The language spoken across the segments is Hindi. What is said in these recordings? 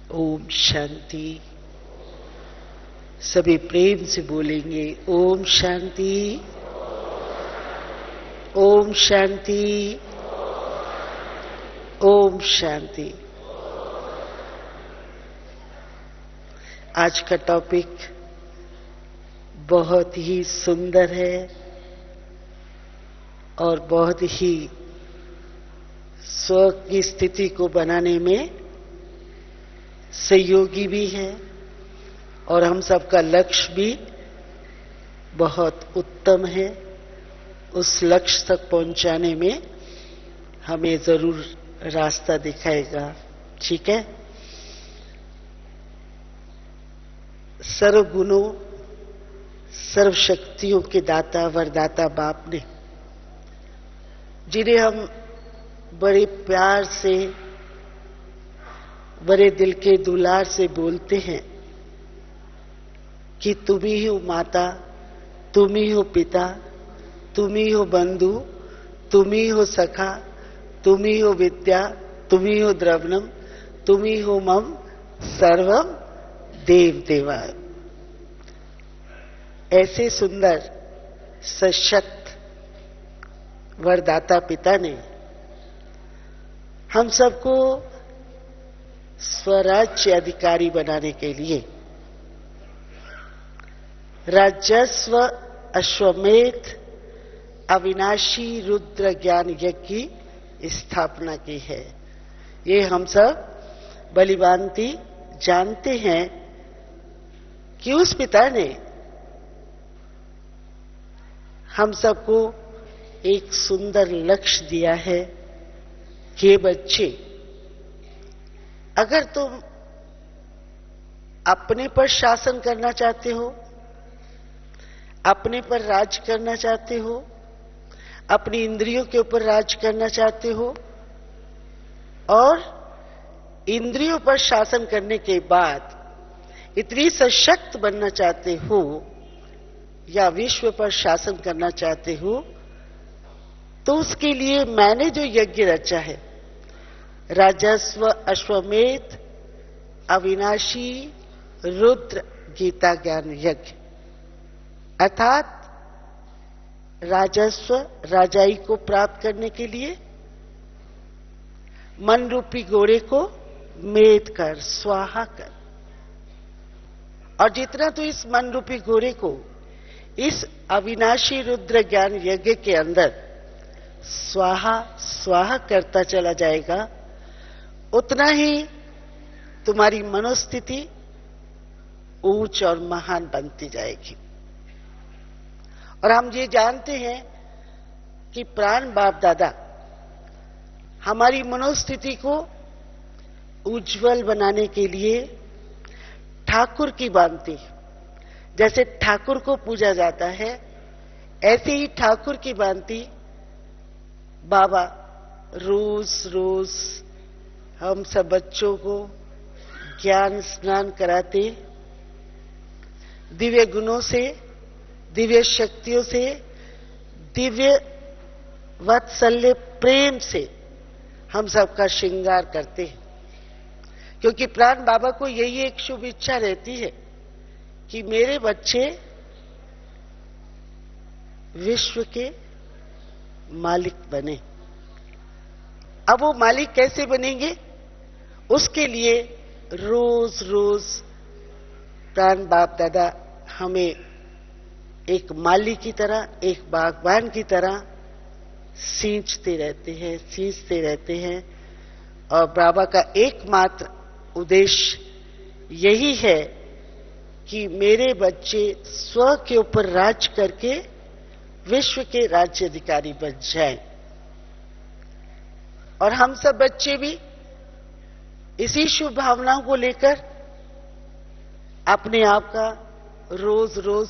ओम शांति। सभी प्रेम से बोलेंगे ओम शांति, ओम शांति, ओम शांति। आज का टॉपिक बहुत ही सुंदर है और बहुत ही स्व की स्थिति को बनाने में सहयोगी भी है और हम सबका लक्ष्य भी बहुत उत्तम है। उस लक्ष्य तक पहुंचाने में हमें जरूर रास्ता दिखाएगा। ठीक है। सर्व गुणों सर्व शक्तियों के दाता वरदाता बाप ने, जिन्हें हम बड़े प्यार से बड़े दिल के दुलार से बोलते हैं कि तुम ही हो माता, तुम ही हो पिता, तुम ही हो बंधु, तुम ही हो सखा, तुम ही हो विद्या, तुम ही हो द्रवणम, तुम ही हो मम सर्वम देव देवा। ऐसे सुंदर सशक्त वरदाता पिता ने हम सबको स्वराज्य अधिकारी बनाने के लिए राजस्व अश्वमेध अविनाशी रुद्र ज्ञान यज्ञ की स्थापना की है। ये हम सब भलीभांति जानते हैं कि उस पिता ने हम सबको एक सुंदर लक्ष्य दिया है कि बच्चे, अगर तुम अपने पर शासन करना चाहते हो, अपने पर राज करना चाहते हो, अपनी इंद्रियों के ऊपर राज करना चाहते हो और इंद्रियों पर शासन करने के बाद इतनी सशक्त बनना चाहते हो या विश्व पर शासन करना चाहते हो, तो उसके लिए मैंने जो यज्ञ रचा है, राजस्व अश्वमेध अविनाशी रुद्र गीता ज्ञान यज्ञ, अर्थात राजस्व राजाई को प्राप्त करने के लिए मन रूपी घोड़े को मेद कर, स्वाहा कर। और जितना तो इस मन रूपी घोड़े को इस अविनाशी रुद्र ज्ञान यज्ञ के अंदर स्वाहा स्वाहा करता चला जाएगा, उतना ही तुम्हारी मनोस्थिति ऊंच और महान बनती जाएगी। और हम ये जानते हैं कि प्राण बाप दादा हमारी मनोस्थिति को उज्जवल बनाने के लिए ठाकुर की भांति, जैसे ठाकुर को पूजा जाता है, ऐसे ही ठाकुर की भांति बाबा रोज रोज हम सब बच्चों को ज्ञान स्नान कराते, दिव्य गुणों से, दिव्य शक्तियों से, दिव्य वात्सल्य प्रेम से हम सबका श्रृंगार करते हैं। क्योंकि प्राण बाबा को यही एक शुभ इच्छा रहती है कि मेरे बच्चे विश्व के मालिक बने। अब वो मालिक कैसे बनेंगे, उसके लिए रोज रोज प्राण बाप दादा हमें एक माली की तरह, एक बागबान की तरह सींचते रहते हैं। और बाबा का एकमात्र उद्देश्य यही है कि मेरे बच्चे स्व के ऊपर राज करके विश्व के राज्य अधिकारी बन जाएं। और हम सब बच्चे भी इसी शुभ भावनाओं को लेकर अपने आप का रोज रोज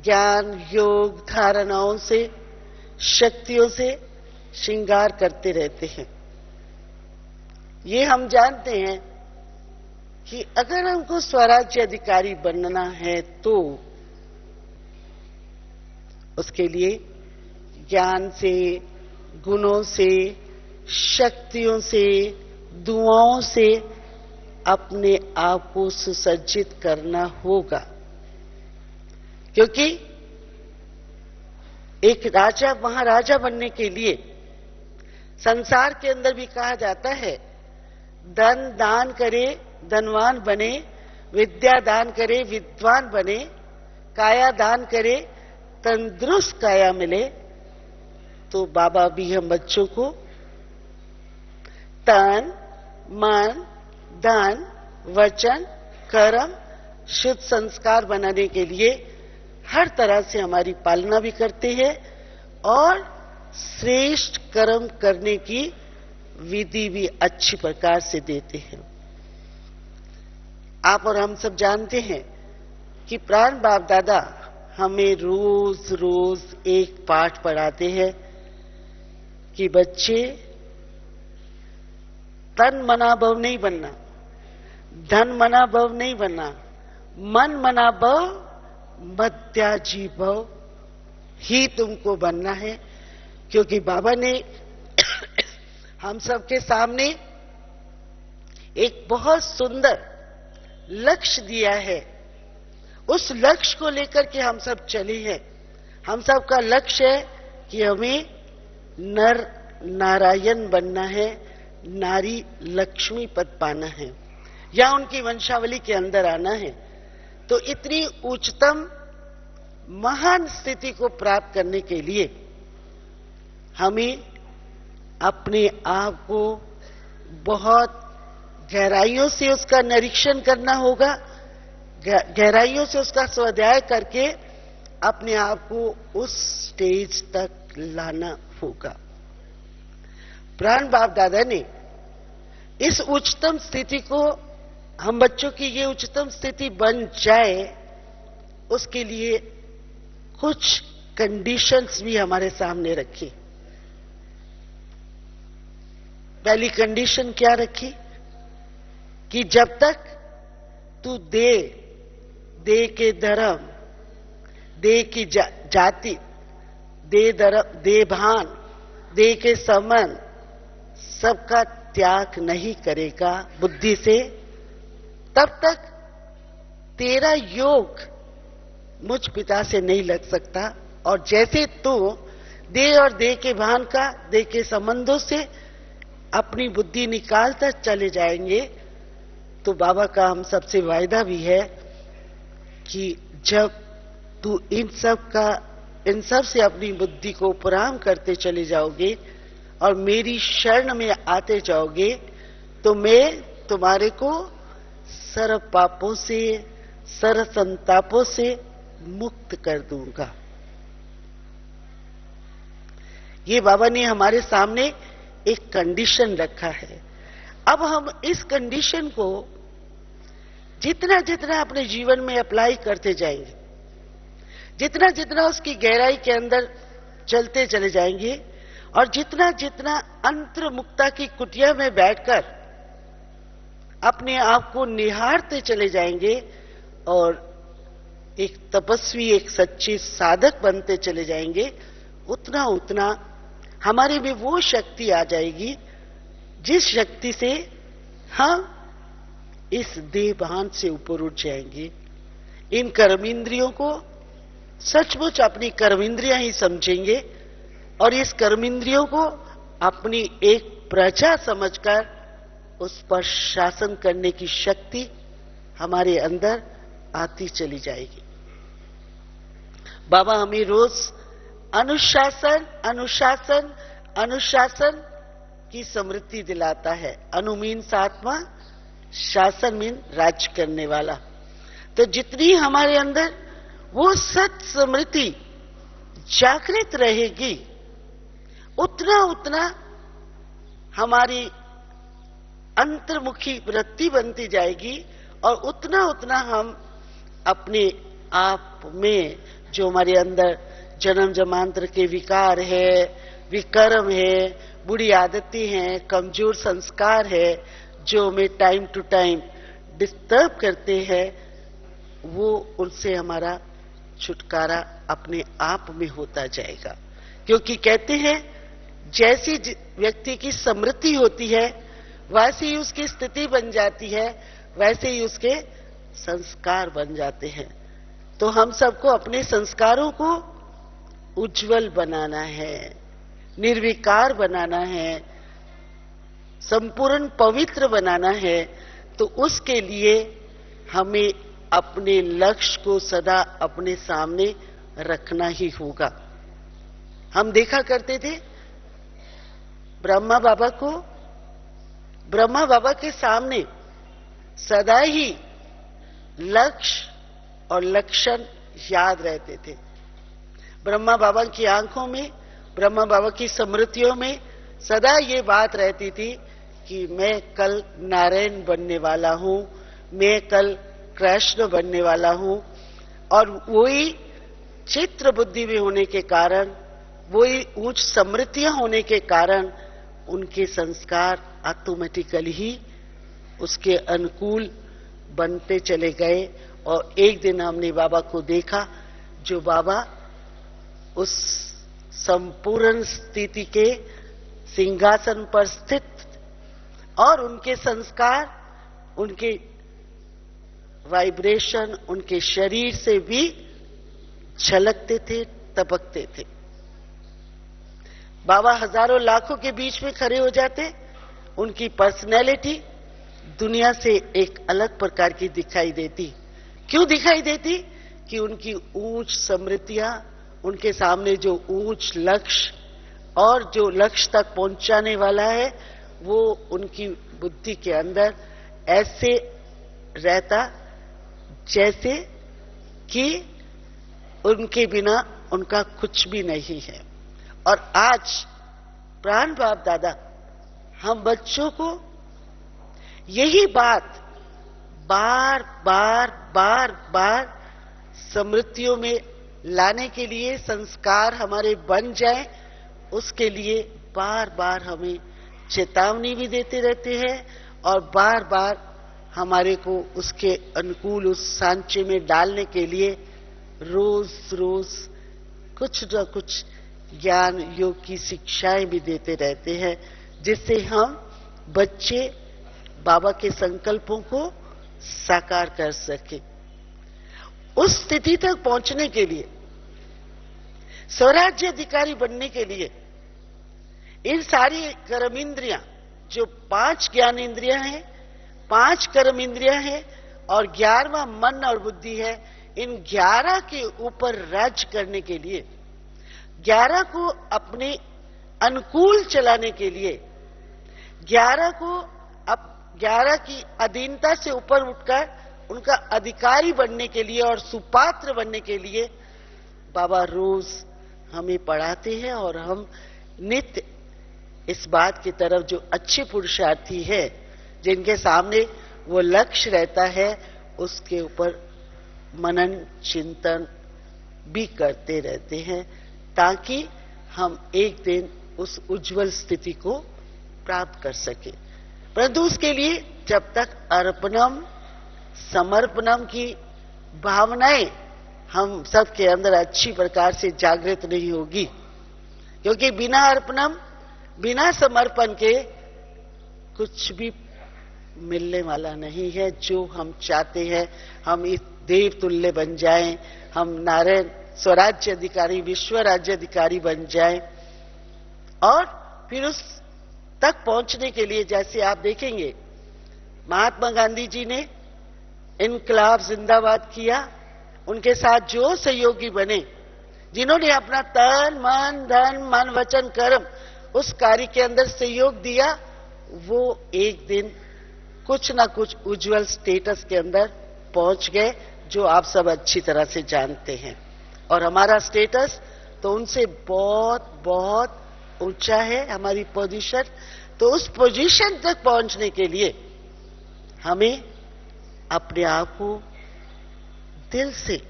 ज्ञान योग धारणाओं से, शक्तियों से श्रृंगार करते रहते हैं। ये हम जानते हैं कि अगर हमको स्वराज्य अधिकारी बनना है तो उसके लिए ज्ञान से, गुणों से, शक्तियों से, दुआओं से अपने आप को सुसज्जित करना होगा, क्योंकि एक राजा महाराजा बनने के लिए संसार के अंदर भी कहा जाता है, धन दान करे धनवान बने, विद्या दान करे विद्वान बने, काया दान करे तंदुरुस्त काया मिले। तो बाबा भी हम बच्चों को तन मन धन वचन कर्म शुद्ध संस्कार बनाने के लिए हर तरह से हमारी पालना भी करते हैं और श्रेष्ठ कर्म करने की विधि भी अच्छी प्रकार से देते हैं। आप और हम सब जानते हैं कि प्राण बाप दादा हमें रोज रोज एक पाठ पढ़ाते हैं कि बच्चे तन मना भव नहीं बनना, धन मना भव नहीं बनना, मन मना भव मध्याजी भव ही तुमको बनना है। क्योंकि बाबा ने हम सबके सामने एक बहुत सुंदर लक्ष्य दिया है, उस लक्ष्य को लेकर के हम सब चले हैं। हम सब का लक्ष्य है कि हमें नर नारायण बनना है, नारी लक्ष्मी पद पाना है या उनकी वंशावली के अंदर आना है। तो इतनी उच्चतम महान स्थिति को प्राप्त करने के लिए हमें अपने आप को बहुत गहराइयों से उसका निरीक्षण करना होगा, गहराइयों से उसका स्वाध्याय करके अपने आप को उस स्टेज तक लाना होगा। प्राण बाप दादा ने इस उच्चतम स्थिति को, हम बच्चों की ये उच्चतम स्थिति बन जाए, उसके लिए कुछ कंडीशंस भी हमारे सामने रखी। पहली कंडीशन क्या रखी कि जब तक तू दे के धर्म, दे की जाति, दे भान, दे के संबंध सबका त्याग नहीं करेगा बुद्धि से, तब तक तेरा योग मुझ पिता से नहीं लग सकता। और जैसे तू दे और दे के भान का, दे के संबंधों से अपनी बुद्धि निकालता चले जाएंगे, तो बाबा का हम सबसे वायदा भी है कि जब तू इन सब से अपनी बुद्धि को उपराम करते चले जाओगे और मेरी शरण में आते जाओगे, तो मैं तुम्हारे को सर्व पापों से, सर्व संतापों से मुक्त कर दूंगा। ये बाबा ने हमारे सामने एक कंडीशन रखा है। अब हम इस कंडीशन को जितना जितना अपने जीवन में अप्लाई करते जाएंगे, जितना जितना उसकी गहराई के अंदर चलते चले जाएंगे और जितना जितना अंतर्मुक्ता की कुटिया में बैठकर अपने आप को निहारते चले जाएंगे और एक तपस्वी, एक सच्चे साधक बनते चले जाएंगे, उतना उतना हमारे में वो शक्ति आ जाएगी जिस शक्ति से हम इस देहभान से ऊपर उठ जाएंगे। इन कर्मेंद्रियों को सचमुच अपनी कर्मेंद्रियां ही समझेंगे और इस कर्मेंद्रियों को अपनी एक प्रजा समझकर उस पर शासन करने की शक्ति हमारे अंदर आती चली जाएगी। बाबा हमें रोज अनुशासन अनुशासन अनुशासन की स्मृति दिलाता है। अनु मीन्स आत्मा, शासन मीन राज्य करने वाला। तो जितनी हमारे अंदर वो सत स्मृति जागृत रहेगी, उतना उतना हमारी अंतर्मुखी वृत्ति बनती जाएगी और उतना उतना हम अपने आप में जो हमारे अंदर जन्म जन्मांतर के विकार है, विकर्म है, बुरी आदतें हैं, कमजोर संस्कार है, जो हमें टाइम टू टाइम डिस्टर्ब करते हैं, वो उनसे हमारा छुटकारा अपने आप में होता जाएगा। क्योंकि कहते हैं जैसी व्यक्ति की स्मृति होती है वैसी ही उसकी स्थिति बन जाती है, वैसे ही उसके संस्कार बन जाते हैं। तो हम सबको अपने संस्कारों को उज्जवल बनाना है, निर्विकार बनाना है, संपूर्ण पवित्र बनाना है। तो उसके लिए हमें अपने लक्ष्य को सदा अपने सामने रखना ही होगा। हम देखा करते थे ब्रह्मा बाबा को, ब्रह्मा बाबा के सामने सदा ही लक्ष्य और लक्षण याद रहते थे। ब्रह्मा बाबा की आंखों में, ब्रह्मा बाबा की स्मृतियों में सदा ये बात रहती थी कि मैं कल नारायण बनने वाला हूं, मैं कल कृष्ण बनने वाला हूं। और वही चित्र बुद्धि में होने के कारण, वही उच्च स्मृतियां होने के कारण उनके संस्कार ऑटोमेटिकली ही उसके अनुकूल बनते चले गए। और एक दिन हमने बाबा को देखा, जो बाबा उस संपूर्ण स्थिति के सिंहासन पर स्थित, और उनके संस्कार, उनके वाइब्रेशन उनके शरीर से भी झलकते थे, टपकते थे। बाबा हजारों लाखों के बीच में खड़े हो जाते, उनकी पर्सनैलिटी दुनिया से एक अलग प्रकार की दिखाई देती। क्यों दिखाई देती? कि उनकी ऊंच स्मृतियां, उनके सामने जो ऊंच लक्ष्य और जो लक्ष्य तक पहुंचाने वाला है, वो उनकी बुद्धि के अंदर ऐसे रहता जैसे कि उनके बिना उनका कुछ भी नहीं है। और आज प्राण बाप दादा हम बच्चों को यही बात बार बार बार बार स्मृतियों में लाने के लिए, संस्कार हमारे बन जाए, उसके लिए बार बार हमें चेतावनी भी देते रहते हैं और बार बार हमारे को उसके अनुकूल उस सांचे में डालने के लिए रोज रोज कुछ न कुछ ज्ञान योग की शिक्षाएं भी देते रहते हैं, जिससे हम बच्चे बाबा के संकल्पों को साकार कर सके। उस स्थिति तक पहुंचने के लिए, स्वराज्य अधिकारी बनने के लिए, इन सारी कर्म इंद्रियां, जो 5 ज्ञान इंद्रियां हैं, 5 कर्म इंद्रियां हैं और 11वां मन और बुद्धि है, इन 11 के ऊपर राज्य करने के लिए, 11 को अपने अनुकूल चलाने के लिए, 11 को अब 11 की अधीनता से ऊपर उठकर उनका अधिकारी बनने के लिए और सुपात्र बनने के लिए बाबा रोज हमें पढ़ाते हैं। और हम नित्य इस बात की तरफ, जो अच्छे पुरुषार्थी है जिनके सामने वो लक्ष्य रहता है, उसके ऊपर मनन चिंतन भी करते रहते हैं, ताकि हम एक दिन उस उज्जवल स्थिति को प्राप्त कर सके। परंतु उसके लिए जब तक अर्पणम समर्पणम की भावनाएं हम सबके अंदर अच्छी प्रकार से जागृत नहीं होगी, क्योंकि बिना अर्पणम, बिना समर्पण के कुछ भी मिलने वाला नहीं है। जो हम चाहते हैं, हम इस देव तुल्य बन जाएं, हम नारायण स्वराज्य अधिकारी, विश्व राज्य अधिकारी बन जाएं, और फिर उस तक पहुंचने के लिए, जैसे आप देखेंगे महात्मा गांधी जी ने इनकलाब जिंदाबाद किया, उनके साथ जो सहयोगी बने, जिन्होंने अपना तन मन धन मन वचन कर्म उस कार्य के अंदर सहयोग दिया, वो एक दिन कुछ ना कुछ उज्जवल स्टेटस के अंदर पहुंच गए, जो आप सब अच्छी तरह से जानते हैं। और हमारा स्टेटस तो उनसे बहुत बहुत ऊंचा है, हमारी पोजीशन। तो उस पोजीशन तक पहुंचने के लिए हमें अपने आप को दिल से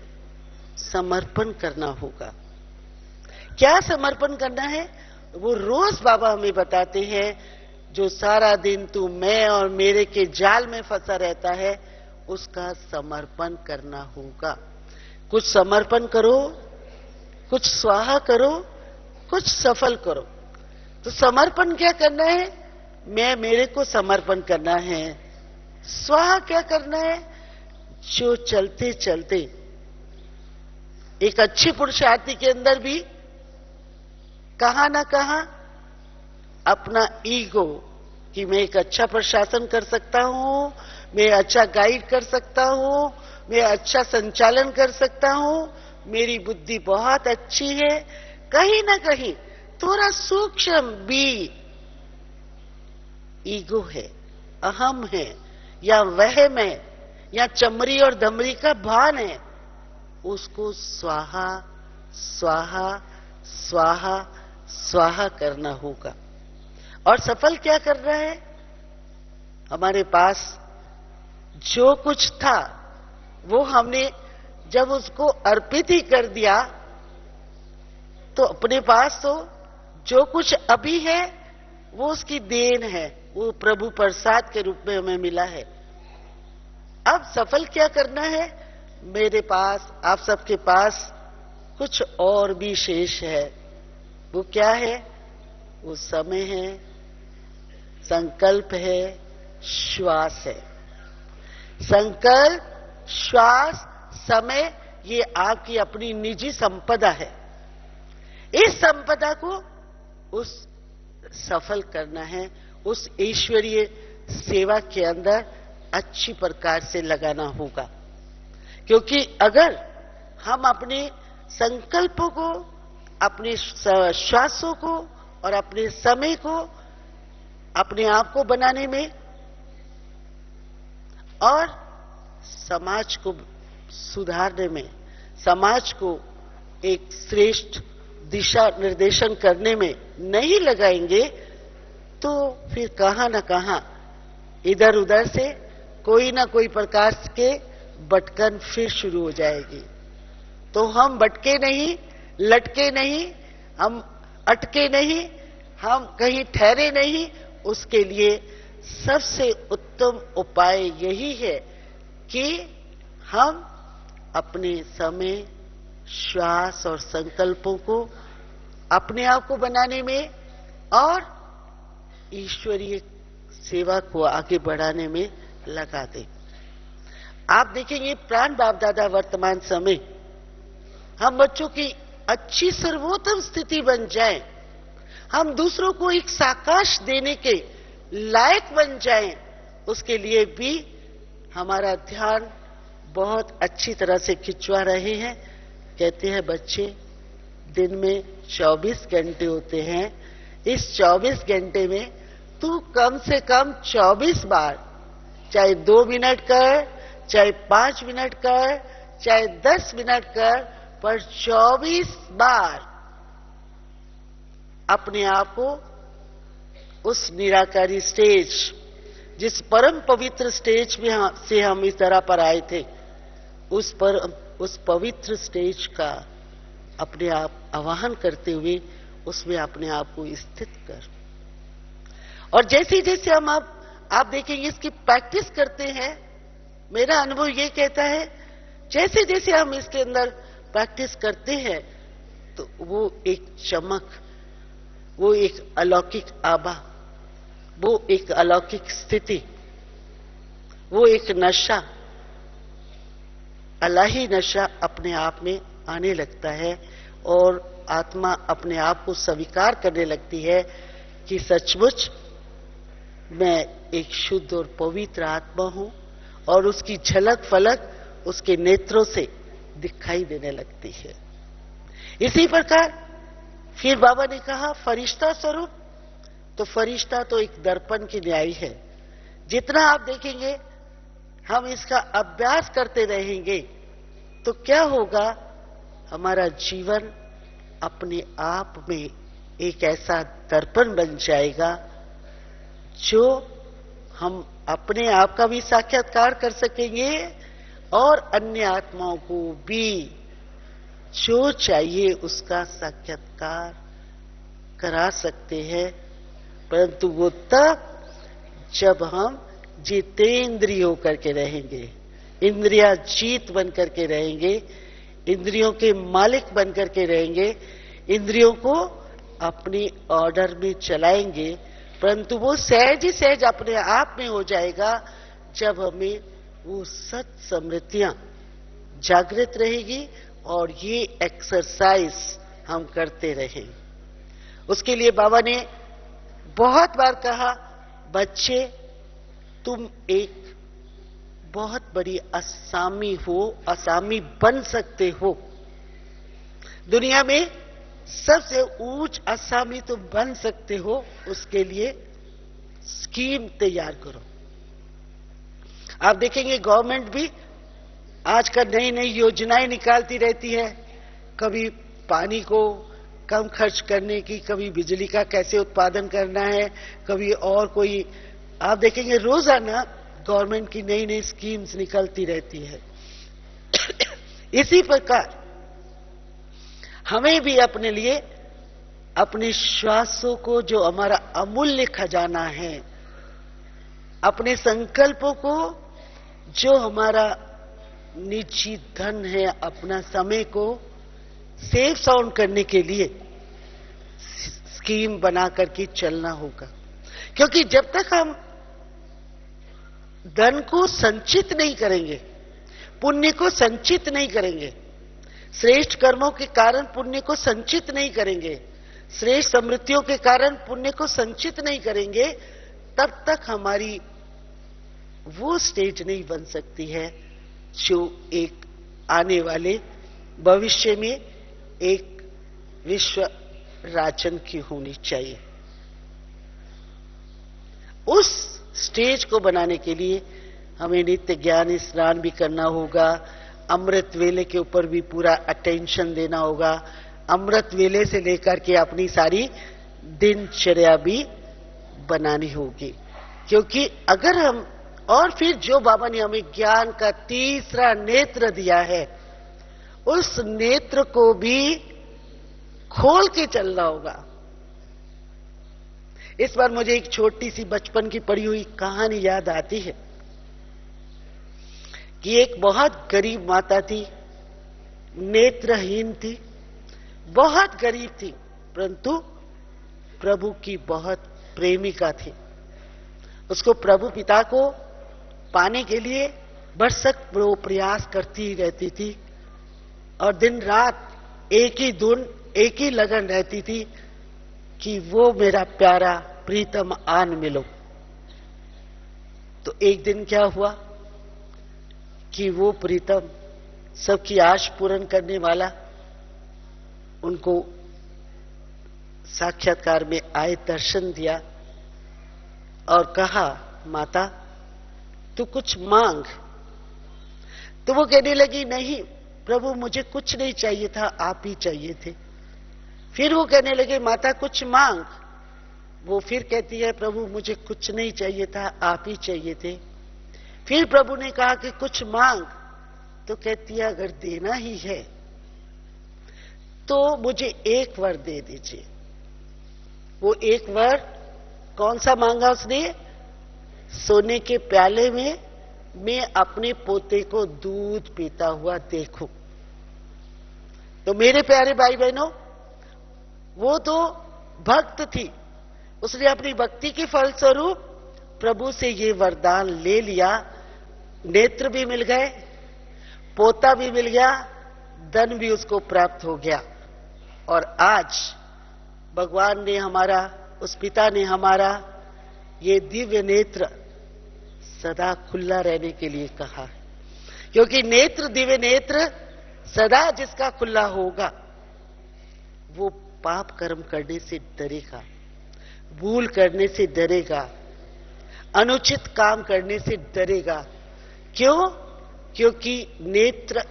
समर्पण करना होगा। क्या समर्पण करना है? वो रोज बाबा हमें बताते हैं, जो सारा दिन तू मैं और मेरे के जाल में फंसा रहता है, उसका समर्पण करना होगा। कुछ समर्पण करो, कुछ स्वाहा करो, कुछ सफल करो। तो समर्पण क्या करना है? मैं मेरे को समर्पण करना है, स्वाहा क्या करना है? जो चलते चलते एक अच्छी पुरुषार्थी के अंदर भी कहां ना कहां अपना ईगो कि मैं एक अच्छा प्रशासन कर सकता हूं, मैं अच्छा गाइड कर सकता हूं, मैं अच्छा संचालन कर सकता हूं, मेरी बुद्धि बहुत अच्छी है, कहीं ना कहीं थोड़ा सूक्ष्म भी ईगो है, अहम है, या वहम है, या चमड़ी और धमरी का भान है, उसको स्वाहा स्वाहा स्वाहा स्वाहा करना होगा। और सफल क्या कर रहा है? हमारे पास जो कुछ था वो हमने जब उसको अर्पित ही कर दिया, तो अपने पास तो जो कुछ अभी है वो उसकी देन है, वो प्रभु प्रसाद के रूप में हमें मिला है। अब सफल क्या करना है? मेरे पास, आप सबके पास कुछ और भी शेष है। वो क्या है? वो समय है, संकल्प है, श्वास है। संकल्प, श्वास, समय, ये आपकी अपनी निजी संपदा है। इस संपदा को उस सफल करना है, उस ईश्वरीय सेवा के अंदर अच्छी प्रकार से लगाना होगा। क्योंकि अगर हम अपने संकल्पों को, अपने श्वासों को और अपने समय को, अपने आप को बनाने में और समाज को सुधारने में, समाज को एक श्रेष्ठ दिशा निर्देशन करने में नहीं लगाएंगे, तो फिर कहां ना कहां इधर उधर से कोई ना कोई प्रकार के भटकन फिर शुरू हो जाएगी। तो हम भटके नहीं, लटके नहीं, हम अटके नहीं, हम कहीं ठहरे नहीं। उसके लिए सबसे उत्तम उपाय यही है कि हम अपने समय, श्वास और संकल्पों को अपने आप को बनाने में और ईश्वरीय सेवा को आगे बढ़ाने में लगा दें। आप देखेंगे प्राण बाप दादा वर्तमान समय हम बच्चों की अच्छी सर्वोत्तम स्थिति बन जाएं, हम दूसरों को एक साकाश देने के लायक बन जाएं, उसके लिए भी हमारा ध्यान बहुत अच्छी तरह से खिंचवा रहे हैं। कहते हैं बच्चे दिन में 24 घंटे होते हैं, इस 24 घंटे में तू कम से कम 24 बार, चाहे 2 मिनट कर, चाहे 5 मिनट कर, चाहे 10 मिनट कर, पर 24 बार अपने आप को उस निराकारी स्टेज, जिस परम पवित्र स्टेज में से हम इस तरह पर आए थे, उस पवित्र स्टेज का अपने आप आवाहन करते हुए उसमें अपने आप को स्थित कर। और जैसे जैसे हम आप देखेंगे इसकी प्रैक्टिस करते हैं, मेरा अनुभव ये कहता है जैसे जैसे हम इसके अंदर प्रैक्टिस करते हैं तो वो एक चमक, वो एक अलौकिक आभा, वो एक अलौकिक स्थिति, वो एक नशा, अलाही नशा अपने आप में आने लगता है और आत्मा अपने आप को स्वीकार करने लगती है कि सचमुच मैं एक शुद्ध और पवित्र आत्मा हूं, और उसकी झलक फलक उसके नेत्रों से दिखाई देने लगती है। इसी प्रकार फिर बाबा ने कहा फरिश्ता स्वरूप, तो फरिश्ता तो एक दर्पण की न्याय है। जितना आप देखेंगे हम इसका अभ्यास करते रहेंगे तो क्या होगा, हमारा जीवन अपने आप में एक ऐसा दर्पण बन जाएगा जो हम अपने आप का भी साक्षात्कार कर सकेंगे और अन्य आत्माओं को भी जो चाहिए उसका साक्षात्कार करा सकते हैं। परंतु वो तब जब हम जितेंद्रिय होकर के रहेंगे, इंद्रिया जीत बन करके रहेंगे, इंद्रियों के मालिक बन करके रहेंगे, इंद्रियों को अपनी ऑर्डर में चलाएंगे। परंतु वो सहज ही सहज अपने आप में हो जाएगा जब हमें वो सत स्मृतियां जागृत रहेगी और ये एक्सरसाइज हम करते रहें। उसके लिए बाबा ने बहुत बार कहा, बच्चे तुम एक बहुत बड़ी असामी हो, असामी बन सकते हो। दुनिया में सबसे ऊंच असामी तुम बन सकते हो, उसके लिए स्कीम तैयार करो। आप देखेंगे गवर्नमेंट भी आजकल नई नई योजनाएं निकालती रहती है, कभी पानी को कम खर्च करने की, कभी बिजली का कैसे उत्पादन करना है, कभी और कोई। आप देखेंगे रोजाना गवर्नमेंट की नई नई स्कीम्स निकलती रहती है। इसी प्रकार हमें भी अपने लिए अपने श्वासों को, जो हमारा अमूल्य खजाना है, अपने संकल्पों को, जो हमारा निजी धन है, अपना समय को सेफ साउंड करने के लिए स्कीम बना करके चलना होगा। क्योंकि जब तक हम धन को संचित नहीं करेंगे, पुण्य को संचित नहीं करेंगे, श्रेष्ठ कर्मों के कारण पुण्य को संचित नहीं करेंगे, श्रेष्ठ समृद्धियों के कारण पुण्य को संचित नहीं करेंगे, तब तक हमारी वो स्टेज नहीं बन सकती है जो एक आने वाले भविष्य में एक विश्व राजन की होनी चाहिए। उस स्टेज को बनाने के लिए हमें नित्य ज्ञान स्नान भी करना होगा, अमृत वेले के ऊपर भी पूरा अटेंशन देना होगा, अमृत वेले से लेकर के अपनी सारी दिनचर्या भी बनानी होगी। क्योंकि अगर हम, और फिर जो बाबा ने हमें ज्ञान का तीसरा नेत्र दिया है, उस नेत्र को भी खोल के चलना होगा। इस बार मुझे एक छोटी सी बचपन की पढ़ी हुई कहानी याद आती है कि एक बहुत गरीब माता थी, नेत्रहीन थी, बहुत गरीब थी, परंतु प्रभु की बहुत प्रेमिका थी। उसको प्रभु पिता को पाने के लिए भरसक वो प्रयास करती रहती थी और दिन रात एक ही धुन, एक ही लगन रहती थी कि वो मेरा प्यारा प्रीतम आन मिलो। तो एक दिन क्या हुआ कि वो प्रीतम, सबकी आश पूर्ण करने वाला, उनको साक्षात्कार में आए, दर्शन दिया और कहा, माता तू कुछ मांग। तो वो कहने लगी, नहीं प्रभु मुझे कुछ नहीं चाहिए था, आप ही चाहिए थे। फिर वो कहने लगे, माता कुछ मांग। वो फिर कहती है, प्रभु मुझे कुछ नहीं चाहिए था, आप ही चाहिए थे। फिर प्रभु ने कहा कि कुछ मांग। तो कहती है, अगर देना ही है तो मुझे एक वर दे दीजिए। वो एक वर कौन सा मांगा उसने? सोने के प्याले में मैं अपने पोते को दूध पीता हुआ देखूं। तो मेरे प्यारे भाई बहनों, वो तो भक्त थी, उसने अपनी भक्ति के फलस्वरूप प्रभु से ये वरदान ले लिया। नेत्र भी मिल गए, पोता भी मिल गया, धन भी उसको प्राप्त हो गया। और आज भगवान ने हमारा, उस पिता ने हमारा ये दिव्य नेत्र सदा खुला रहने के लिए कहा है। क्योंकि नेत्र, दिव्य नेत्र सदा जिसका खुला होगा वो पाप कर्म करने से डरेगा, भूल करने से डरेगा, अनुचित काम करने से डरेगा। क्यों? क्योंकि नेत्र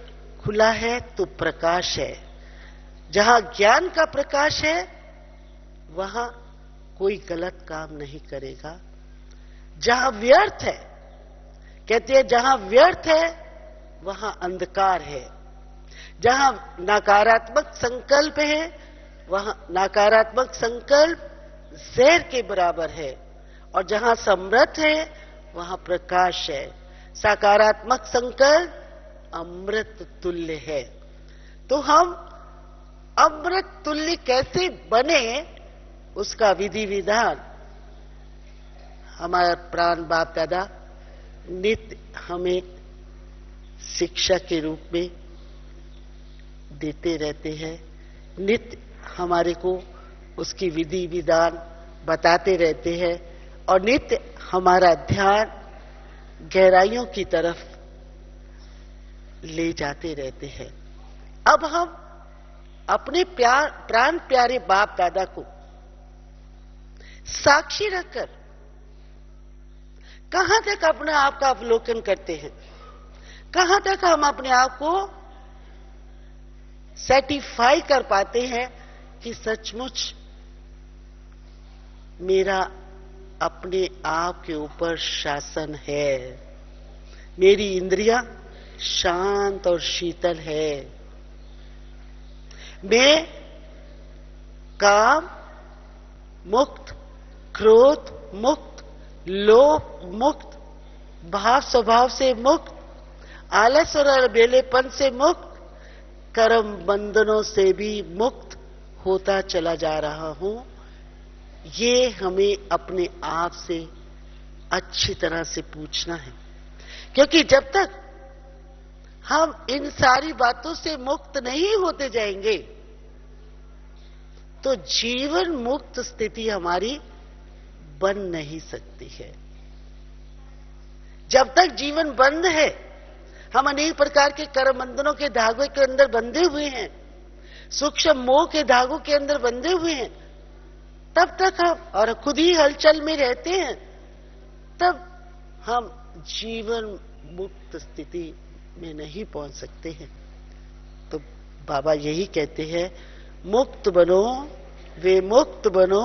खुला है तो प्रकाश है। जहां ज्ञान का प्रकाश है वहां कोई गलत काम नहीं करेगा। जहां व्यर्थ है, कहते हैं जहां व्यर्थ है वहां अंधकार है। जहां नकारात्मक संकल्प है वहां नकारात्मक संकल्प जहर के बराबर है, और जहां समृद्ध है वहां प्रकाश है। सकारात्मक संकल्प अमृत तुल्य है। तो हम अमृत तुल्य कैसे बने, उसका विधि विधान हमारा प्राण बाप दादा नित्य हमें शिक्षा के रूप में देते रहते हैं, नित्य हमारे को उसकी विधि विधान बताते रहते हैं और नित्य हमारा ध्यान गहराइयों की तरफ ले जाते रहते हैं। अब हम अपने प्राण प्यारे बाप दादा को साक्षी रखकर कहां तक अपने आप का अवलोकन करते हैं, कहां तक हम अपने आप को सेटिस्फाई कर पाते हैं कि सचमुच मेरा अपने आप के ऊपर शासन है, मेरी इंद्रियां शांत और शीतल है, मैं काम मुक्त, क्रोध मुक्त, लोभ मुक्त, भाव स्वभाव से मुक्त, आलस और अलबेलेपन से मुक्त, कर्म बंधनों से भी मुक्त होता चला जा रहा हूं। ये हमें अपने आप से अच्छी तरह से पूछना है, क्योंकि जब तक हम इन सारी बातों से मुक्त नहीं होते जाएंगे तो जीवन मुक्त स्थिति हमारी बन नहीं सकती है। जब तक जीवन बंद है, हम अनेक प्रकार के कर्म बंधनों के धागों के अंदर बंधे हुए हैं, सूक्ष्म मोह के धागों के अंदर बंधे हुए हैं, तब तक हम और खुद ही हलचल में रहते हैं, तब हम जीवन मुक्त स्थिति में नहीं पहुंच सकते हैं। तो बाबा यही कहते हैं, मुक्त बनो, वे मुक्त बनो,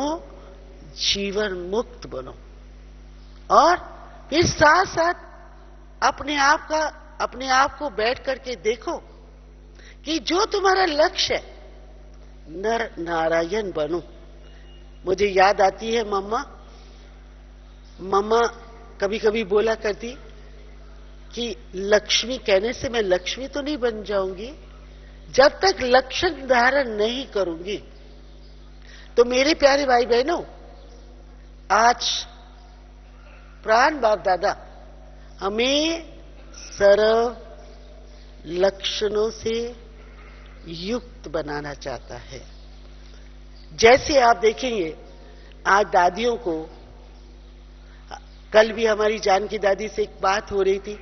जीवन मुक्त बनो। और फिर साथ साथ अपने आप को बैठ करके देखो कि जो तुम्हारा लक्ष्य है, नर नारायण बनो। मुझे याद आती है मम्मा कभी कभी बोला करती कि लक्ष्मी कहने से मैं लक्ष्मी तो नहीं बन जाऊंगी जब तक लक्षण धारण नहीं करूंगी। तो मेरे प्यारे भाई बहनों, आज प्राण बाप दादा हमें सर्व लक्षणों से युक्त बनाना चाहता है। जैसे आप देखेंगे, आज दादियों को, कल भी हमारी जानकी दादी से एक बात हो रही थी,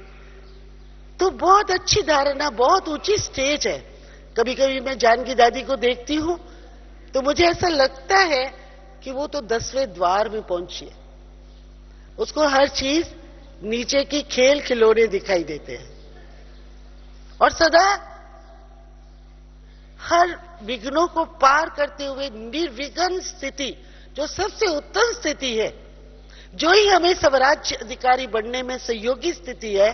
तो बहुत अच्छी धारणा, बहुत ऊंची स्टेज है। कभी कभी मैं जानकी दादी को देखती हूं तो मुझे ऐसा लगता है कि वो तो 10वें द्वार में पहुंची है, उसको हर चीज नीचे की खेल खिलौने दिखाई देते हैं और सदा हर विघ्नों को पार करते हुए निर्विघ्न स्थिति, जो सबसे उत्तम स्थिति है, जो ही हमें स्वराज्य अधिकारी बनने में सहयोगी स्थिति है,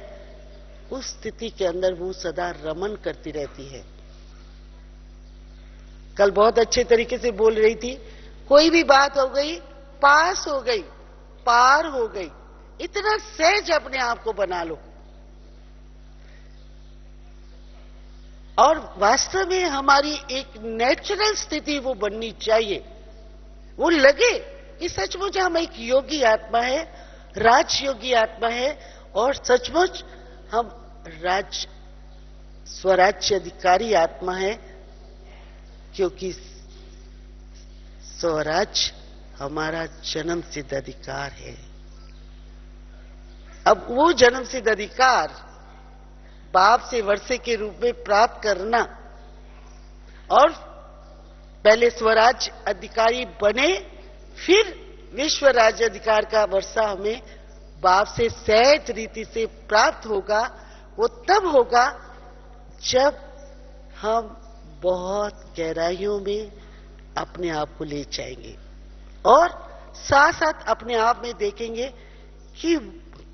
उस स्थिति के अंदर वो सदा रमन करती रहती है। कल बहुत अच्छे तरीके से बोल रही थी, कोई भी बात हो गई, पास हो गई, पार हो गई, इतना सहज अपने आप को बना लो। और वास्तव में हमारी एक नेचुरल स्थिति वो बननी चाहिए, वो लगे कि सचमुच हम एक योगी आत्मा है, राजयोगी आत्मा है और सचमुच हम स्वराज्य अधिकारी आत्मा है, क्योंकि स्वराज्य हमारा जन्म सिद्ध अधिकार है। अब वो जन्म सिद्ध अधिकार बाप से वर्षे के रूप में प्राप्त करना और पहले स्वराज्य अधिकारी बने, फिर विश्व राज्य अधिकार का वर्षा हमें बाप से सहज रीति से प्राप्त होगा। वो तब होगा जब हम बहुत गहराइयों में अपने आप को ले जाएंगे और साथ साथ अपने आप में देखेंगे कि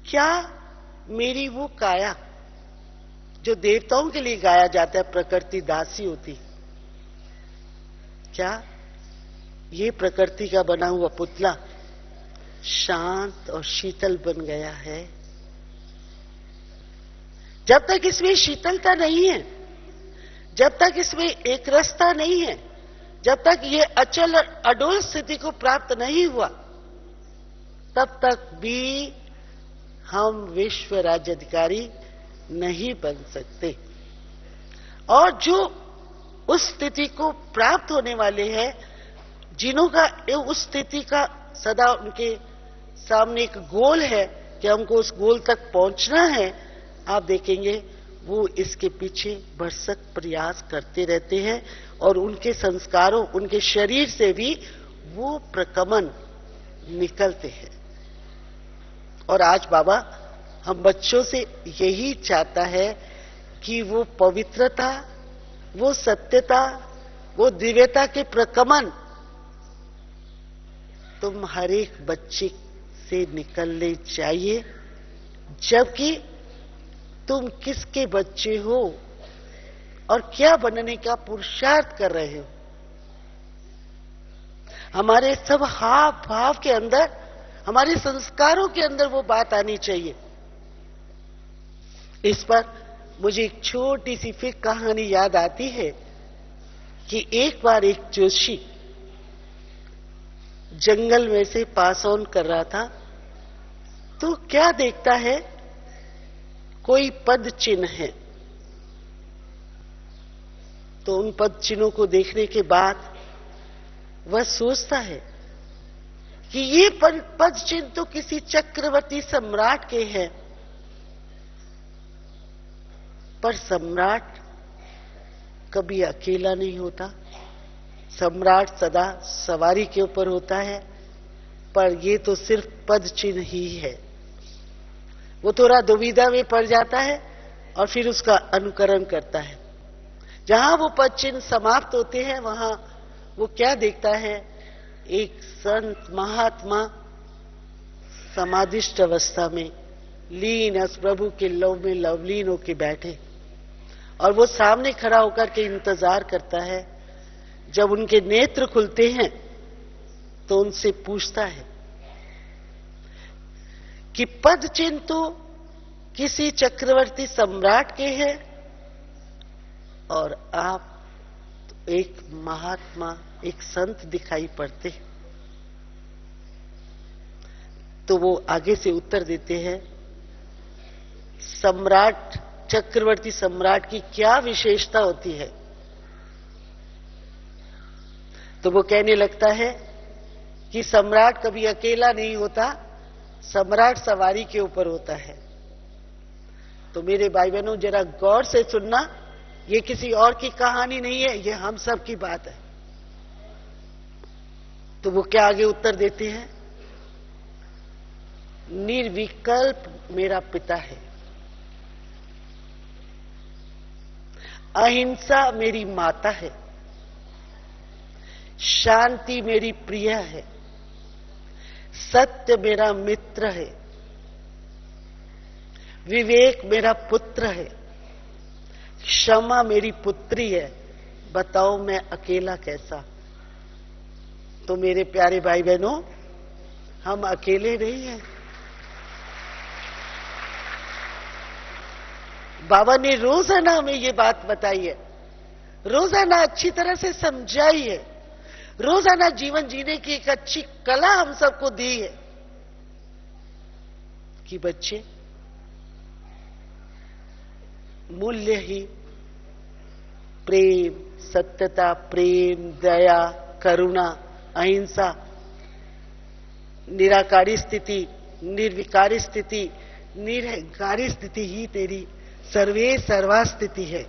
क्या मेरी वो काया जो देवताओं के लिए गाया जाता है, प्रकृति दासी होती, क्या ये प्रकृति का बना हुआ पुतला शांत और शीतल बन गया है? जब तक इसमें शीतलता नहीं है, जब तक इसमें एक रसता नहीं है, जब तक ये अचल अडोल स्थिति को प्राप्त नहीं हुआ, तब तक भी हम विश्व राज्याधिकारी नहीं बन सकते। और जो उस स्थिति को प्राप्त होने वाले हैं, जिन्हों का उस स्थिति का सदा उनके सामने एक गोल है कि हमको उस गोल तक पहुंचना है, आप देखेंगे वो इसके पीछे भरसक प्रयास करते रहते हैं और उनके संस्कारों, उनके शरीर से भी वो प्रकमन निकलते हैं। और आज बाबा हम बच्चों से यही चाहता है कि वो पवित्रता, वो सत्यता, वो दिव्यता के प्रकमन तुम हर एक बच्चे से निकलने चाहिए। जबकि तुम किसके बच्चे हो और क्या बनने का पुरुषार्थ कर रहे हो, हमारे सब हाव भाव के अंदर, हमारे संस्कारों के अंदर वो बात आनी चाहिए। इस पर मुझे एक छोटी सी फिर कहानी याद आती है कि एक बार एक जोशी जंगल में से पास ऑन कर रहा था, तो क्या देखता है, कोई पद चिन्ह है। तो उन पद चिन्हों को देखने के बाद वह सोचता है कि ये पद चिन्ह तो किसी चक्रवर्ती सम्राट के हैं, पर सम्राट कभी अकेला नहीं होता, सम्राट सदा सवारी के ऊपर होता है, पर ये तो सिर्फ पद चिन्ह ही है। वो थोड़ा दुविधा में पड़ जाता है और फिर उसका अनुकरण करता है। जहां वो पद चिन्ह समाप्त होते हैं, वहां वो क्या देखता है, एक संत महात्मा समाधिष्ट अवस्था में लीन अस प्रभु के लव में लवलीन होके बैठे, और वो सामने खड़ा होकर के इंतजार करता है। जब उनके नेत्र खुलते हैं तो उनसे पूछता है कि पद चिन्ह तो किसी चक्रवर्ती सम्राट के हैं और आप तो एक महात्मा, एक संत दिखाई पड़ते हैं। तो वो आगे से उत्तर देते हैं, सम्राट, चक्रवर्ती सम्राट की क्या विशेषता होती है। तो वो कहने लगता है कि सम्राट कभी अकेला नहीं होता, सम्राट सवारी के ऊपर होता है। तो मेरे भाई बहनों, जरा गौर से सुनना, ये किसी और की कहानी नहीं है, ये हम सब की बात है। तो वो क्या आगे उत्तर देते हैं, निर्विकल्प मेरा पिता है, अहिंसा मेरी माता है, शांति मेरी प्रिय है, सत्य मेरा मित्र है, विवेक मेरा पुत्र है, क्षमा मेरी पुत्री है। बताओ मैं अकेला कैसा। तो मेरे प्यारे भाई बहनों, हम अकेले नहीं हैं। बाबा ने रोजाना हमें ये बात बताई है, रोजाना अच्छी तरह से समझाई है, रोजाना जीवन जीने की एक अच्छी कला हम सबको दी है कि बच्चे, मूल्य ही प्रेम, सत्यता, प्रेम, दया, करुणा, अहिंसा, निराकारी स्थिति, निर्विकारी स्थिति, निरहंकारी स्थिति ही तेरी सर्वे सर्वा स्थिति है।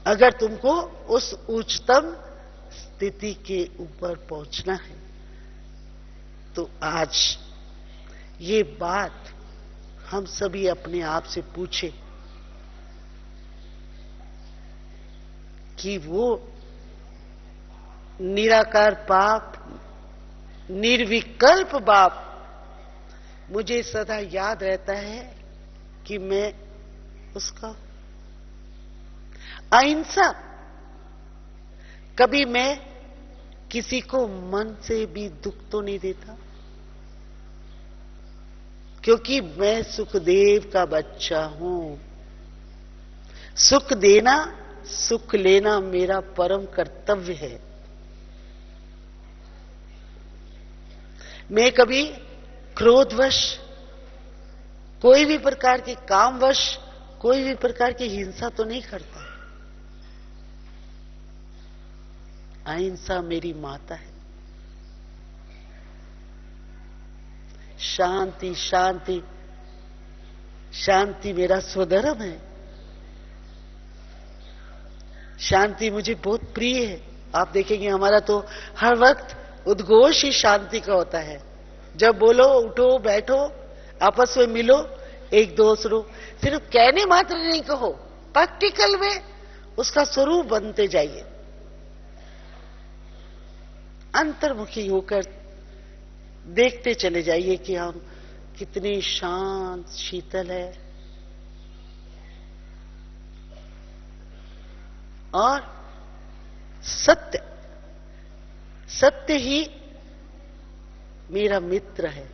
अगर तुमको उस उच्चतम स्थिति के ऊपर पहुंचना है, तो आज ये बात हम सभी अपने आप से पूछे कि वो निराकार बाप, निर्विकल्प बाप मुझे सदा याद रहता है कि मैं उसका अहिंसा, कभी मैं किसी को मन से भी दुख तो नहीं देता, क्योंकि मैं सुखदेव का बच्चा हूं। सुख देना, सुख लेना मेरा परम कर्तव्य है। मैं कभी क्रोधवश कोई भी प्रकार के कामवश कोई भी प्रकार की हिंसा तो नहीं करता। अहिंसा मेरी माता है। शांति शांति शांति मेरा स्वधर्म है। शांति मुझे बहुत प्रिय है। आप देखेंगे हमारा तो हर वक्त उद्घोष ही शांति का होता है। जब बोलो, उठो, बैठो, आपस में मिलो, एक दूसरों, सिर्फ कहने मात्र नहीं कहो, प्रैक्टिकल में उसका स्वरूप बनते जाइए। अंतर्मुखी होकर देखते चले जाइए कि हम कितने शांत शीतल है। और सत्य, सत्य ही मेरा मित्र है।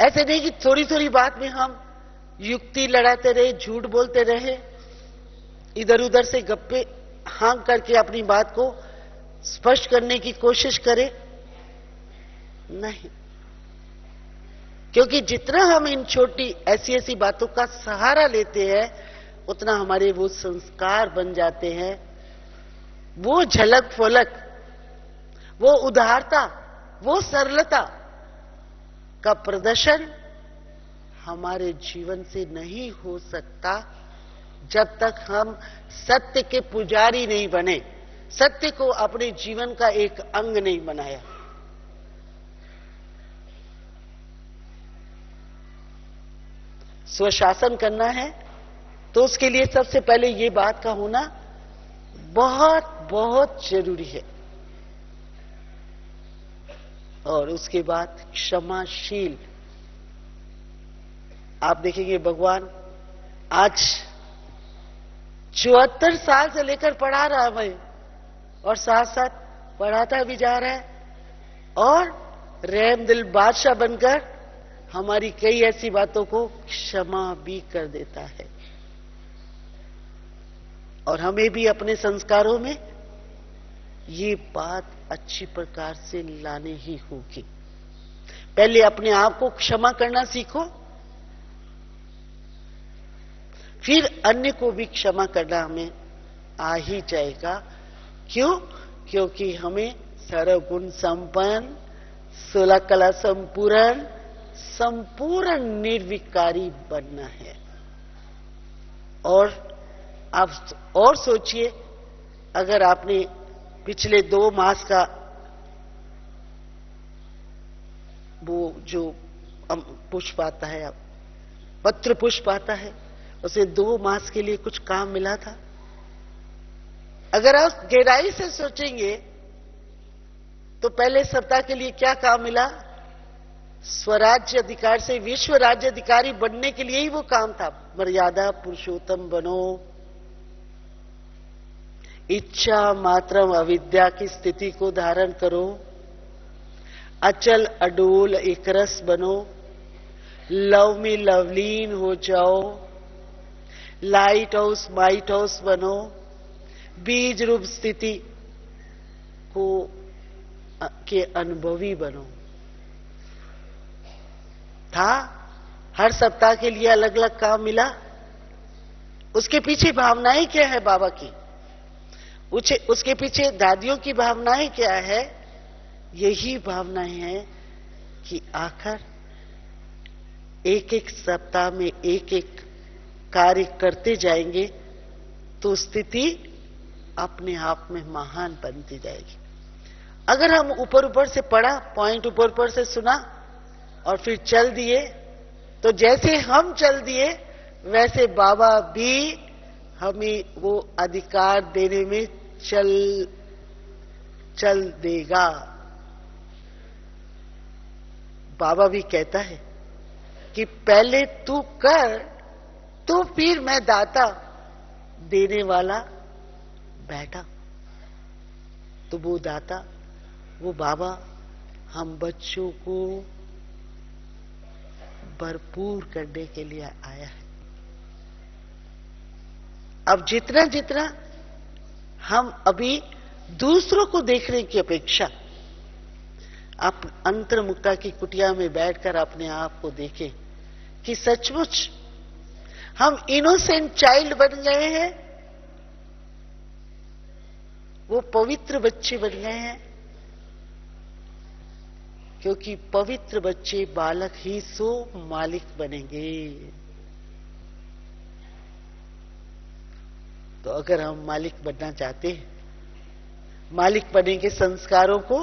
ऐसे नहीं कि थोड़ी थोड़ी बात में हम युक्ति लड़ाते रहे, झूठ बोलते रहे, इधर उधर से गप्पे हाँक करके अपनी बात को स्पष्ट करने की कोशिश करें। नहीं, क्योंकि जितना हम इन छोटी ऐसी ऐसी बातों का सहारा लेते हैं, उतना हमारे वो संस्कार बन जाते हैं। वो झलक फलक, वो उदारता, वो सरलता का प्रदर्शन हमारे जीवन से नहीं हो सकता जब तक हम सत्य के पुजारी नहीं बने, सत्य को अपने जीवन का एक अंग नहीं बनाया। स्वशासन करना है तो उसके लिए सबसे पहले ये बात का होना बहुत बहुत जरूरी है। और उसके बाद क्षमाशील। आप देखेंगे भगवान आज 74 साल से लेकर पढ़ा रहा है और साथ साथ पढ़ाता भी जा रहा है और रहम दिल बादशाह बनकर हमारी कई ऐसी बातों को क्षमा भी कर देता है। और हमें भी अपने संस्कारों में ये बात अच्छी प्रकार से लानी ही होगी। पहले अपने आप को क्षमा करना सीखो, फिर अन्य को भी क्षमा करना हमें आ ही जाएगा। क्यों? क्योंकि हमें सर्वगुण संपन्न, 16 कला संपूर्ण, संपूर्ण निर्विकारी बनना है। और आप और सोचिए, अगर आपने पिछले 2 मास का वो जो पुष्प आता है, पत्र पुष्प आता है, उसे 2 मास के लिए कुछ काम मिला था। अगर आप गहराई से सोचेंगे तो पहले सप्ताह के लिए क्या काम मिला? स्वराज्य अधिकार से विश्व राज्य अधिकारी बनने के लिए ही वो काम था। मर्यादा पुरुषोत्तम बनो, इच्छा मात्रम अविद्या की स्थिति को धारण करो, अचल अडोल एकरस बनो, लव में लवलीन हो जाओ, लाइट हाउस माइट हाउस बनो, बीज रूप स्थिति को के अनुभवी बनो। था हर सप्ताह के लिए अलग अलग काम मिला। उसके पीछे भावनाएं क्या है बाबा की? उसके पीछे दादियों की भावनाएं क्या है? यही भावनाएं हैं कि आखिर एक एक सप्ताह में एक एक कार्य करते जाएंगे तो स्थिति अपने आप में महान बनती जाएगी। अगर हम ऊपर ऊपर से पढ़ा, पॉइंट ऊपर ऊपर से सुना और फिर चल दिए, तो जैसे हम चल दिए वैसे बाबा भी हमें वो अधिकार देने में चल देगा। बाबा भी कहता है कि पहले तू कर, तो फिर मैं दाता देने वाला बैठा। तो वो दाता, वो बाबा हम बच्चों को भरपूर करने के लिए आया है। अब जितना जितना हम अभी दूसरों को देखने की अपेक्षा आप अंतर्मुखता की कुटिया में बैठकर अपने आप को देखें कि सचमुच हम इनोसेंट चाइल्ड बन गए हैं, वो पवित्र बच्चे बन गए हैं? क्योंकि पवित्र बच्चे बालक ही सो मालिक बनेंगे। तो अगर हम मालिक बनना चाहते हैं, मालिक बनेंगे, संस्कारों को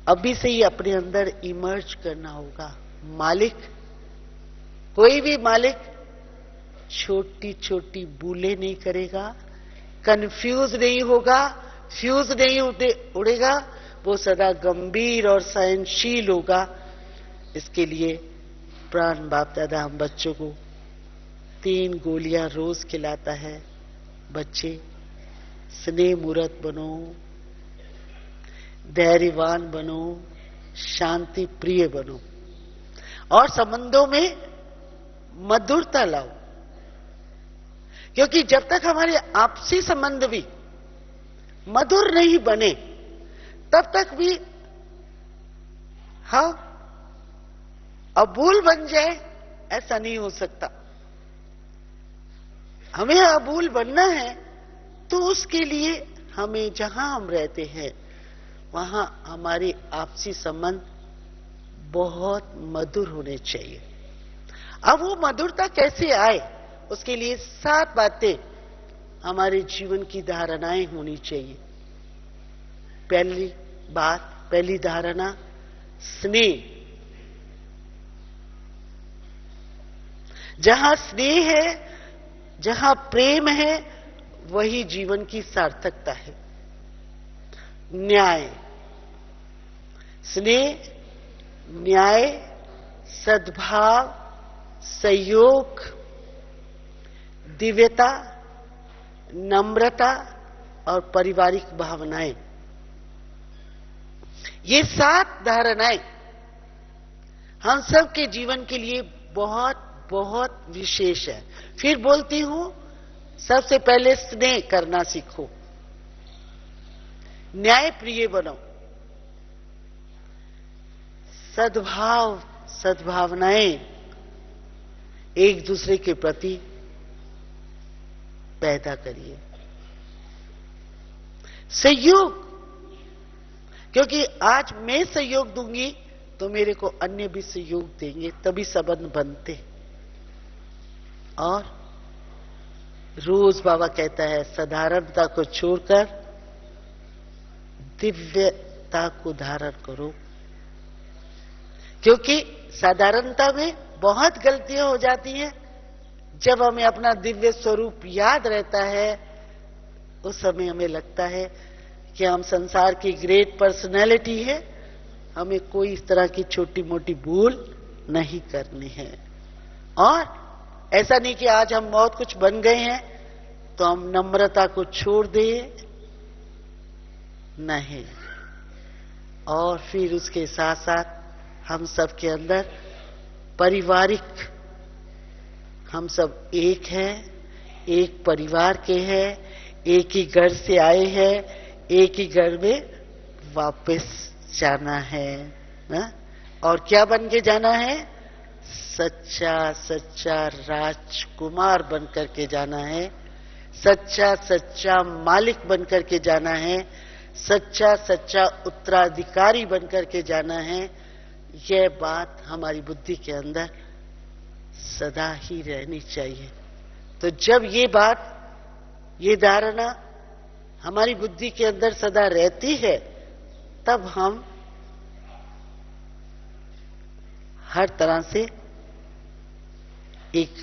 अभी से ही अपने अंदर इमर्ज करना होगा। मालिक, कोई भी मालिक छोटी छोटी भूलें नहीं करेगा, कंफ्यूज नहीं होगा, फ्यूज नहीं उड़ेगा, वो सदा गंभीर और सहनशील होगा। इसके लिए प्राण बाप दादा हम बच्चों को 3 गोलियां रोज खिलाता है। बच्चे स्नेह मूर्त बनो, धैर्यवान बनो, शांति प्रिय बनो और संबंधों में मधुरता लाओ। क्योंकि जब तक हमारे आपसी संबंध भी मधुर नहीं बने, तब तक भी हाँ अबूल बन जाए, ऐसा नहीं हो सकता। हमें अबूल बनना है तो उसके लिए हमें जहां हम रहते हैं वहां हमारे आपसी संबंध बहुत मधुर होने चाहिए। अब वो मधुरता कैसे आए, उसके लिए 7 बातें हमारे जीवन की धारणाएं होनी चाहिए। पहली धारणा स्नेह। जहां स्नेह है, जहां प्रेम है, वही जीवन की सार्थकता है। न्याय, स्नेह, न्याय, सद्भाव, सहयोग, दिव्यता, नम्रता और पारिवारिक भावनाएं, ये 7 धारणाएं हम सब के जीवन के लिए बहुत बहुत विशेष है। फिर बोलती हूं, सबसे पहले स्नेह करना सीखो, न्याय प्रिय बनो, सद्भाव सद्भावनाएं एक दूसरे के प्रति पैदा करिए। सहयोग, क्योंकि आज मैं सहयोग दूंगी तो मेरे को अन्य भी सहयोग देंगे, तभी संबंध बनते। और रोज बाबा कहता है साधारणता को छोड़कर दिव्यता को धारण करो। क्योंकि साधारणता में बहुत गलतियां हो जाती हैं। जब हमें अपना दिव्य स्वरूप याद रहता है, उस समय हमें लगता है कि हम संसार की ग्रेट पर्सनैलिटी है, हमें कोई इस तरह की छोटी मोटी भूल नहीं करनी है। और ऐसा नहीं कि आज हम बहुत कुछ बन गए हैं तो हम नम्रता को छोड़ दें, नहीं। और फिर उसके साथ साथ हम सब के अंदर पारिवारिक, हम सब एक हैं, एक परिवार के हैं, एक ही घर से आए हैं, एक ही घर में वापस जाना है ना? और क्या बन के जाना है? सच्चा सच्चा राजकुमार बनकर के जाना है, सच्चा सच्चा मालिक बनकर के जाना है, सच्चा सच्चा उत्तराधिकारी बनकर के जाना है। यह बात हमारी बुद्धि के अंदर सदा ही रहनी चाहिए। तो जब ये बात, ये धारणा हमारी बुद्धि के अंदर सदा रहती है, तब हम हर तरह से एक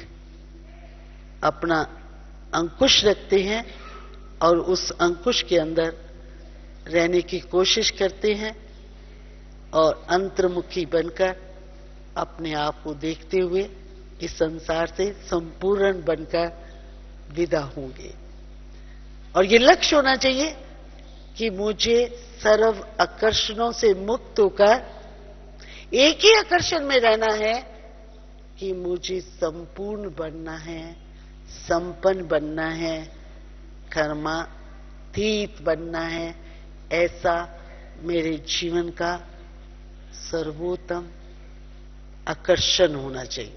अपना अंकुश रखते हैं और उस अंकुश के अंदर रहने की कोशिश करते हैं और अंतर्मुखी बनकर अपने आप को देखते हुए इस संसार से संपूर्ण बनकर विदा होंगे। और ये लक्ष्य होना चाहिए कि मुझे सर्व आकर्षणों से मुक्त होकर एक ही आकर्षण में रहना है कि मुझे संपूर्ण बनना है, संपन्न बनना है, कर्मातीत बनना है। ऐसा मेरे जीवन का सर्वोत्तम आकर्षण होना चाहिए।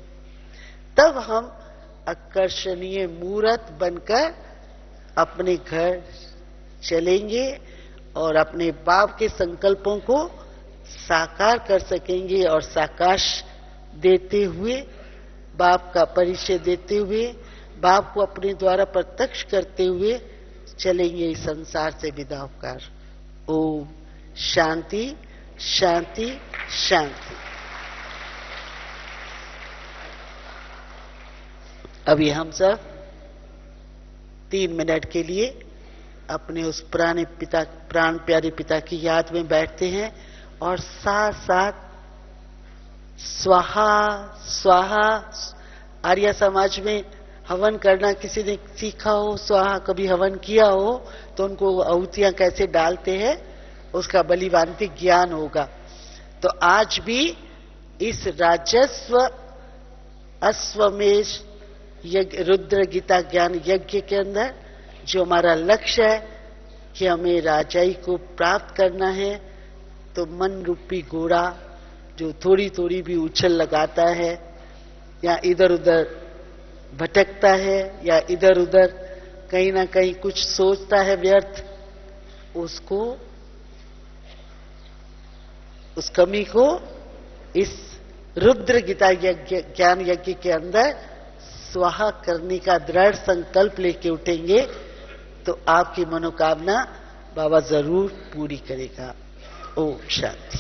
तब हम आकर्षणीय मूर्त बनकर अपने घर चलेंगे और अपने बाप के संकल्पों को साकार कर सकेंगे और साकार देते हुए, बाप का परिचय देते हुए, बाप को अपने द्वारा प्रत्यक्ष करते हुए चलेंगे इस संसार से विदा होकर। ओम शांति शांति शांति। अभी हम सब 3 मिनट के लिए अपने उस पुराने पिता, प्राण प्यारे पिता की याद में बैठते हैं और साथ साथ स्वाहा स्वाहा। आर्य समाज में हवन करना किसी ने सीखा हो, स्वाहा कभी हवन किया हो तो उनको आहुतियां कैसे डालते हैं उसका बलिभांति ज्ञान होगा। तो आज भी इस राजस्व अश्वमेध यज्ञ, रुद्र गीता ज्ञान यज्ञ के अंदर जो हमारा लक्ष्य है कि हमें राजाई को प्राप्त करना है, तो मन रूपी घोड़ा जो थोड़ी थोड़ी भी उछल लगाता है या इधर उधर भटकता है या इधर उधर कहीं ना कहीं कुछ सोचता है व्यर्थ, उसको, उस कमी को इस रुद्र गीता यज्ञ ज्ञान यज्ञ के अंदर स्वाहा करने का दृढ़ संकल्प लेके उठेंगे तो आपकी मनोकामना बाबा जरूर पूरी करेगा। ओम शांति।